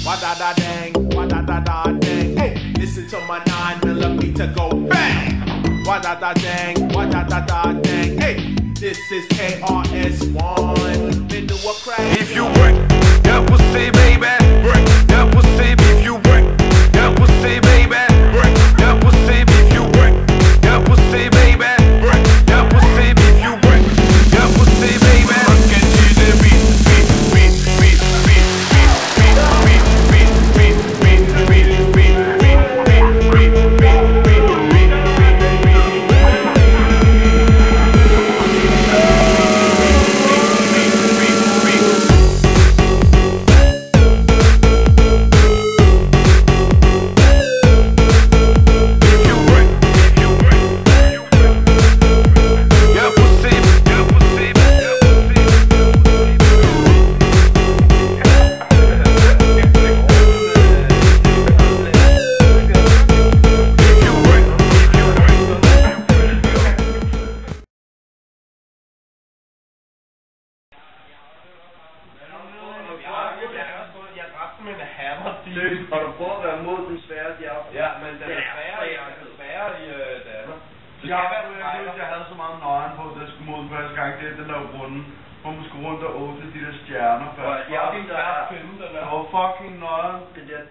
Wa-da-da-dang, wa-da-da-da-dang. Hey, listen to my 9mm go bang. Wa-da-da-dang, wa-da-da-da-dang. Hey, this is KRS-One. Been to a crack. If you work, that pussy, baby. Work, that pussy. If you work, that pussy, baby. Work, that pussy. If you work, that pussy, baby. Work, that pussy. If you work, that pussy, baby. Rock it to the beat, beat, beat, beat, beat, beat, beat, beat, beat, beat, beat, beat, beat, beat, beat, beat, beat, beat, Har du prøvet at være mod den svære bjerg? Ja, men den er sværere i Danmark. Jeg havde så meget nøjen på, at det skulle mod første gang. Det er den der runde, hvor man skulle rundt og åbne de der stjerner før. Ja, det er fucking fucking nøjen. Det der